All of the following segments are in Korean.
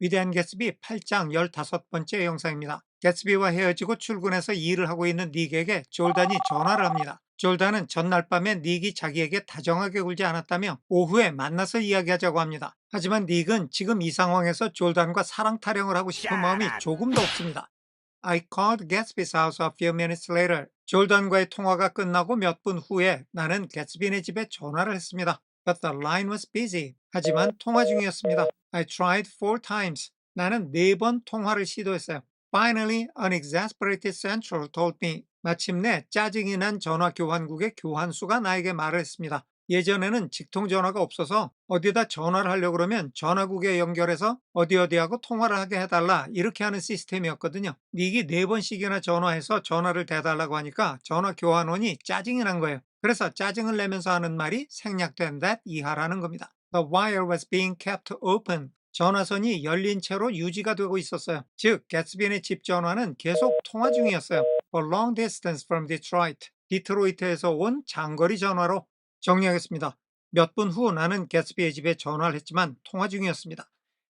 위대한 개츠비 8장 15번째 영상입니다. 개츠비와 헤어지고 출근해서 일을 하고 있는 닉에게 졸단이 전화를 합니다. 졸단은 전날 밤에 닉이 자기에게 다정하게 굴지 않았다며 오후에 만나서 이야기하자고 합니다. 하지만 닉은 지금 이 상황에서 졸단과 사랑 타령을 하고 싶은 마음이 조금도 없습니다. I called Gatsby's house a few minutes later. 졸단과의 통화가 끝나고 몇 분 후에 나는 개츠비네 집에 전화를 했습니다. But the line was busy. 하지만 통화 중이었습니다. I tried 4 times. 나는 4번 통화를 시도했어요. Finally, an exasperated central told me. 마침내 짜증이 난 전화 교환국의 교환수가 나에게 말을 했습니다. 예전에는 직통 전화가 없어서 어디다 전화를 하려고 그러면 전화국에 연결해서 어디 어디하고 통화를 하게 해달라 이렇게 하는 시스템이었거든요. 닉이 4번씩이나 전화해서 전화를 대달라고 하니까 전화 교환원이 짜증이 난 거예요. 그래서 짜증을 내면서 하는 말이 생략된 that 이하라는 겁니다. The wire was being kept open. 전화선이 열린 채로 유지가 되고 있었어요. 즉, 개츠빈의 집 전화는 계속 통화 중이었어요. For long distance from Detroit. 디트로이트에서 온 장거리 전화로. 정리하겠습니다. 몇 분 후 나는 개츠비의 집에 전화를 했지만 통화 중이었습니다.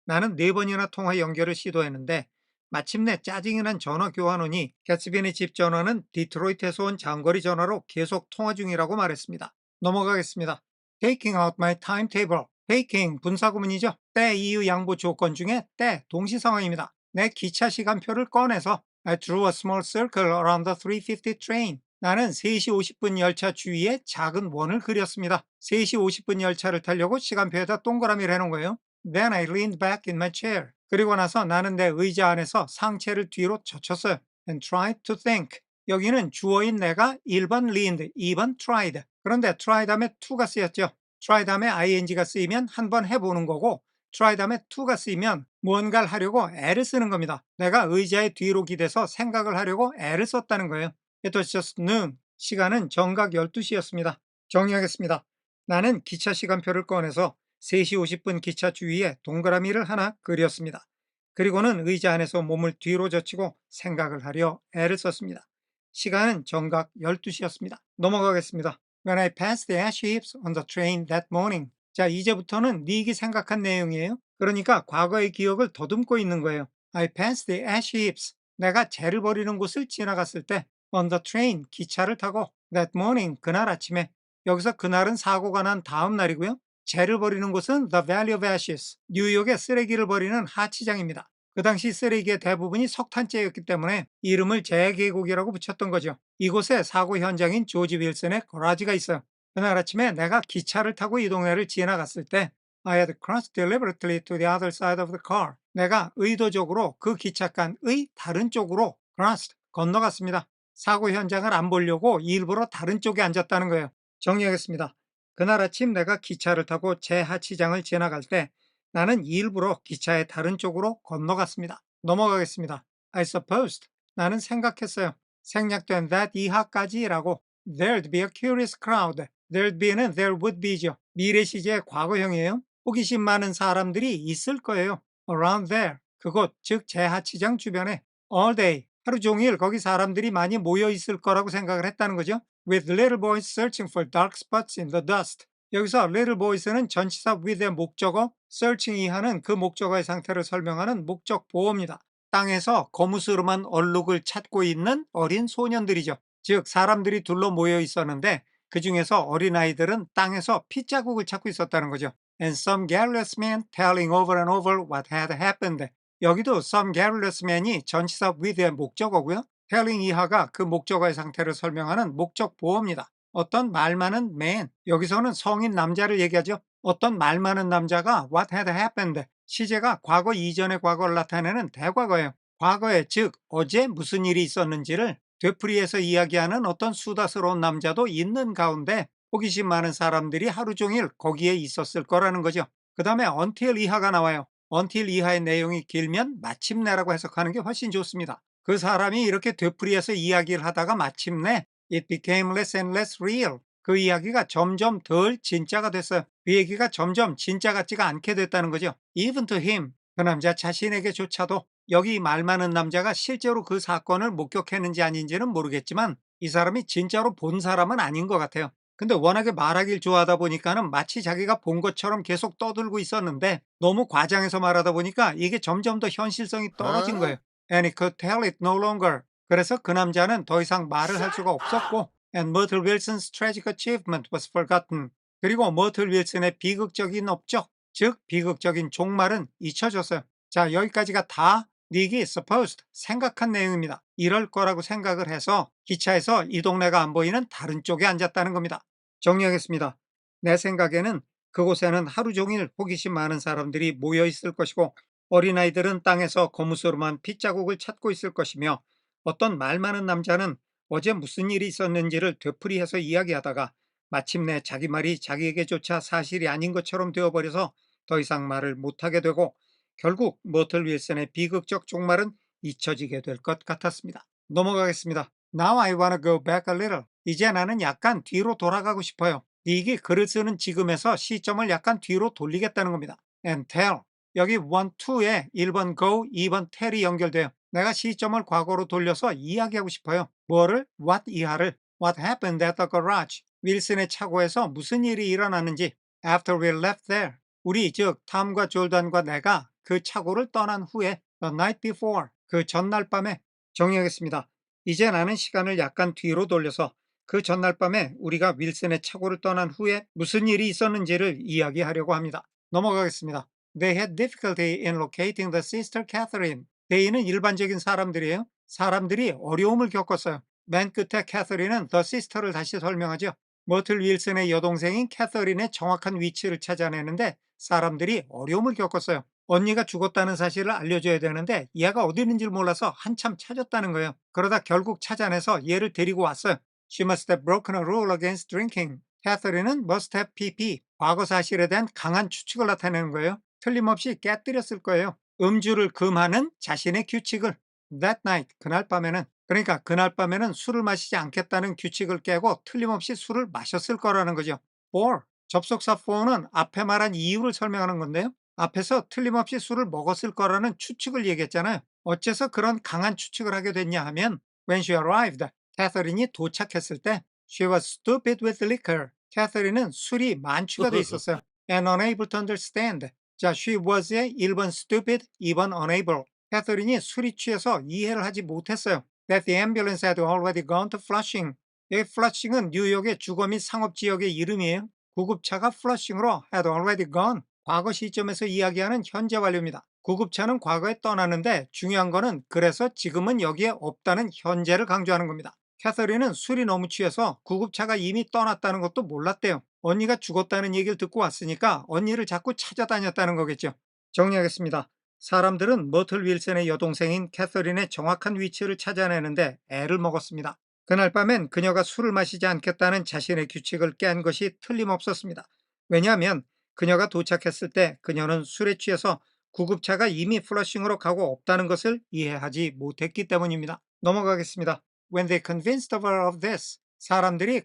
나는 4번이나 통화 연결을 시도했는데 마침내 짜증이 난 전화 교환원이 개츠비의 집 전화는 디트로이트에서 온 장거리 전화로 계속 통화 중이라고 말했습니다. 넘어가겠습니다. Taking out my timetable. Taking 분사구문이죠. 때 이유 양보 조건 중에 때 동시상황입니다. 내 기차 시간표를 꺼내서 I drew a small circle around the 350 train. 나는 3시 50분 열차 주위에 작은 원을 그렸습니다. 3시 50분 열차를 타려고 시간표에다 동그라미를 해놓은 거예요. Then I leaned back in my chair. 그리고 나서 나는 내 의자 안에서 상체를 뒤로 젖혔어요. And tried to think. 여기는 주어인 내가 1번 leaned, 2번 tried. 그런데 try 다음에 to가 쓰였죠. try 다음에 ing가 쓰이면 한번 해보는 거고 try 다음에 to가 쓰이면 무언가를 하려고 애를 쓰는 겁니다. 내가 의자의 뒤로 기대서 생각을 하려고 애를 썼다는 거예요. It was just noon. 시간은 정각 12시였습니다. 정리하겠습니다. 나는 기차 시간표를 꺼내서 3시 50분 기차 주위에 동그라미를 하나 그렸습니다. 그리고는 의자 안에서 몸을 뒤로 젖히고 생각을 하려 애를 썼습니다. 시간은 정각 12시였습니다. 넘어가겠습니다. When I passed the ash heaps on the train that morning. 자, 이제부터는 닉이 생각한 내용이에요. 그러니까 과거의 기억을 더듬고 있는 거예요. I passed the ash heaps. 내가 재를 버리는 곳을 지나갔을 때 on the train, 기차를 타고 that morning, 그날 아침에. 여기서 그날은 사고가 난 다음 날이고요. 재를 버리는 곳은 the Valley of Ashes, 뉴욕의 쓰레기를 버리는 하치장입니다. 그 당시 쓰레기의 대부분이 석탄재였기 때문에 이름을 재계곡이라고 붙였던 거죠. 이곳에 사고 현장인 조지 윌슨의 거라지가 있어요. 그날 아침에 내가 기차를 타고 이 동네를 지나갔을 때 I had crossed deliberately to the other side of the car. 내가 의도적으로 그 기차칸의 다른 쪽으로 crossed, 건너갔습니다. 사고 현장을 안 보려고 일부러 다른 쪽에 앉았다는 거예요. 정리하겠습니다. 그날 아침 내가 기차를 타고 제 하치장을 지나갈 때 나는 일부러 기차의 다른 쪽으로 건너갔습니다. 넘어가겠습니다. I supposed. 나는 생각했어요. 생략된 that 이하까지라고. There'd be a curious crowd. There'd be는 there would be죠. 미래 시제의 과거형이에요. 호기심 많은 사람들이 있을 거예요. Around there. 그곳, 즉 제 하치장 주변에 all day. 하루 종일 거기 사람들이 많이 모여 있을 거라고 생각을 했다는 거죠. With little boys searching for dark spots in the dust. 여기서 little boys는 전치사 with의 목적어, searching 이하는 그 목적어의 상태를 설명하는 목적 보어입니다. 땅에서 거무스름한 얼룩을 찾고 있는 어린 소년들이죠. 즉 사람들이 둘러 모여 있었는데 그 중에서 어린아이들은 땅에서 핏자국을 찾고 있었다는 거죠. And some garrulous men telling over and over what had happened. 여기도 some garrulous man이 전치사 with의 목적어고요. telling 이하가 그 목적어의 상태를 설명하는 목적 보어입니다. 어떤 말 많은 man, 여기서는 성인 남자를 얘기하죠. 어떤 말 많은 남자가 what had happened, 시제가 과거 이전의 과거를 나타내는 대과거예요. 과거에 즉 어제 무슨 일이 있었는지를 되풀이해서 이야기하는 어떤 수다스러운 남자도 있는 가운데 호기심 많은 사람들이 하루 종일 거기에 있었을 거라는 거죠. 그 다음에 until 이하가 나와요. until 이하의 내용이 길면 마침내라고 해석하는 게 훨씬 좋습니다. 그 사람이 이렇게 되풀이해서 이야기를 하다가 마침내 it became less and less real. 그 이야기가 점점 덜 진짜가 됐어요. 그 얘기가 점점 진짜 같지가 않게 됐다는 거죠. Even to him. 그 남자 자신에게조차도 여기 말 많은 남자가 실제로 그 사건을 목격했는지 아닌지는 모르겠지만 이 사람이 진짜로 본 사람은 아닌 것 같아요. 근데 워낙에 말하길 좋아하다 보니까는 마치 자기가 본 것처럼 계속 떠들고 있었는데 너무 과장해서 말하다 보니까 이게 점점 더 현실성이 떨어진 Huh? 거예요. And he could tell it no longer. 그래서 그 남자는 더 이상 말을 할 수가 Shut up! 없었고 and Myrtle Wilson's tragic achievement was forgotten. 그리고 머틀 윌슨의 비극적인 업적, 즉 비극적인 종말은 잊혀졌어요. 자, 여기까지가 다 닉이 supposed, 생각한 내용입니다. 이럴 거라고 생각을 해서 기차에서 이 동네가 안 보이는 다른 쪽에 앉았다는 겁니다. 정리하겠습니다. 내 생각에는 그곳에는 하루 종일 호기심 많은 사람들이 모여 있을 것이고 어린아이들은 땅에서 거무스름한 핏자국을 찾고 있을 것이며 어떤 말 많은 남자는 어제 무슨 일이 있었는지를 되풀이해서 이야기하다가 마침내 자기 말이 자기에게조차 사실이 아닌 것처럼 되어버려서 더 이상 말을 못하게 되고 결국 머틀 윌슨의 비극적 종말은 잊혀지게 될 것 같았습니다. 넘어가겠습니다. Now I wanna go back a little. 이제 나는 약간 뒤로 돌아가고 싶어요. 이게 글을 쓰는 지금에서 시점을 약간 뒤로 돌리겠다는 겁니다. And tell. 여기 1, 2에 1번 go, 2번 tell이 연결돼요. 내가 시점을 과거로 돌려서 이야기하고 싶어요. 뭐를? What 이하를. What happened at the garage? 윌슨의 차고에서 무슨 일이 일어났는지. After we left there. 우리 즉 탐과 졸단과 내가 그 차고를 떠난 후에 the night before. 그 전날 밤에 정리하겠습니다. 이제 나는 시간을 약간 뒤로 돌려서 그 전날 밤에 우리가 윌슨의 차고를 떠난 후에 무슨 일이 있었는지를 이야기하려고 합니다. 넘어가겠습니다. They had difficulty in locating the sister Catherine. They는 일반적인 사람들이에요. 사람들이 어려움을 겪었어요. 맨 끝에 캐서린은 the sister를 다시 설명하죠. 머틀 윌슨의 여동생인 캐서린의 정확한 위치를 찾아내는데 사람들이 어려움을 겪었어요. 언니가 죽었다는 사실을 알려줘야 되는데 얘가 어디 있는지를 몰라서 한참 찾았다는 거예요. 그러다 결국 찾아내서 얘를 데리고 왔어요. She must have broken a rule against drinking. 캐서린은 must have pp, 과거 사실에 대한 강한 추측을 나타내는 거예요. 틀림없이 깨뜨렸을 거예요. 음주를 금하는 자신의 규칙을. That night, 그날 밤에는, 그러니까 그날 밤에는 술을 마시지 않겠다는 규칙을 깨고 틀림없이 술을 마셨을 거라는 거죠. for, 접속사 for는 앞에 말한 이유를 설명하는 건데요. 앞에서 틀림없이 술을 먹었을 거라는 추측을 얘기했잖아요. 어째서 그런 강한 추측을 하게 됐냐 하면 When she arrived, 캐서린이 도착했을 때 She was stupid with liquor. 캐서린은 술이 만취가 돼 있었어요. And unable to understand. 자, she was의 1번 stupid, 2번 unable. 캐서린이 술이 취해서 이해를 하지 못했어요. That the ambulance had already gone to Flushing. 이 Flushing은 뉴욕의 주거 및 상업지역의 이름이에요. 구급차가 Flushing으로 had already gone. 과거 시점에서 이야기하는 현재 완료입니다. 구급차는 과거에 떠나는데 중요한 거는 그래서 지금은 여기에 없다는 현재를 강조하는 겁니다. 캐서린은 술이 너무 취해서 구급차가 이미 떠났다는 것도 몰랐대요. 언니가 죽었다는 얘기를 듣고 왔으니까 언니를 자꾸 찾아다녔다는 거겠죠. 정리하겠습니다. 사람들은 머틀 윌슨의 여동생인 캐서린의 정확한 위치를 찾아내는데 애를 먹었습니다. 그날 밤엔 그녀가 술을 마시지 않겠다는 자신의 규칙을 깬 것이 틀림없었습니다. 왜냐하면 그녀가 도착했을 때 그녀는 술에 취해서 구급차가 이미 플러싱으로 가고 없다는 것을 이해하지 못했기 때문입니다. 넘어가겠습니다. When they convinced her of this, 사람들이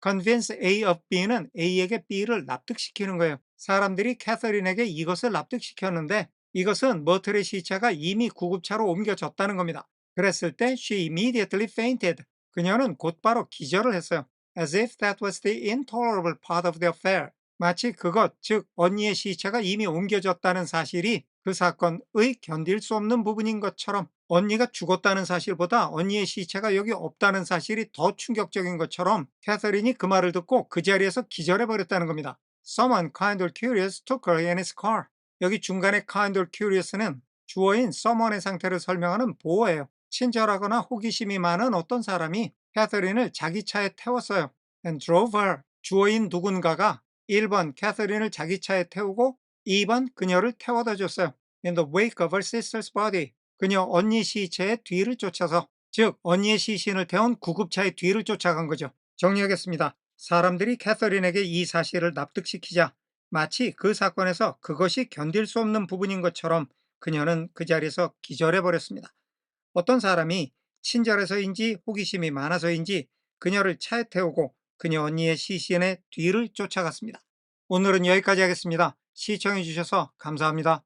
convince A of B는 A에게 B를 납득시키는 거예요. 사람들이 캐서린에게 이것을 납득시켰는데 이것은 머틀의 시체가 이미 구급차로 옮겨졌다는 겁니다. 그랬을 때 she immediately fainted. 그녀는 곧바로 기절을 했어요. As if that was the intolerable part of the affair. 마치 그것, 즉 언니의 시체가 이미 옮겨졌다는 사실이 그 사건의 견딜 수 없는 부분인 것처럼 언니가 죽었다는 사실보다 언니의 시체가 여기 없다는 사실이 더 충격적인 것처럼 캐서린이 그 말을 듣고 그 자리에서 기절해 버렸다는 겁니다. Someone kind or curious took her in his car. 여기 중간에 kind or curious는 주어인 someone의 상태를 설명하는 보어예요. 친절하거나 호기심이 많은 어떤 사람이 캐서린을 자기 차에 태웠어요. And drove her. 주어인 누군가가 1번 캐서린을 자기 차에 태우고 2번 그녀를 태워다 줬어요. In the wake of her sister's body. 그녀 언니 시체의 뒤를 쫓아서, 즉 언니의 시신을 태운 구급차의 뒤를 쫓아간 거죠. 정리하겠습니다. 사람들이 캐서린에게 이 사실을 납득시키자 마치 그 사건에서 그것이 견딜 수 없는 부분인 것처럼 그녀는 그 자리에서 기절해 버렸습니다. 어떤 사람이 친절해서인지 호기심이 많아서인지 그녀를 차에 태우고 그녀 언니의 시신의 뒤를 쫓아갔습니다. 오늘은 여기까지 하겠습니다. 시청해 주셔서 감사합니다.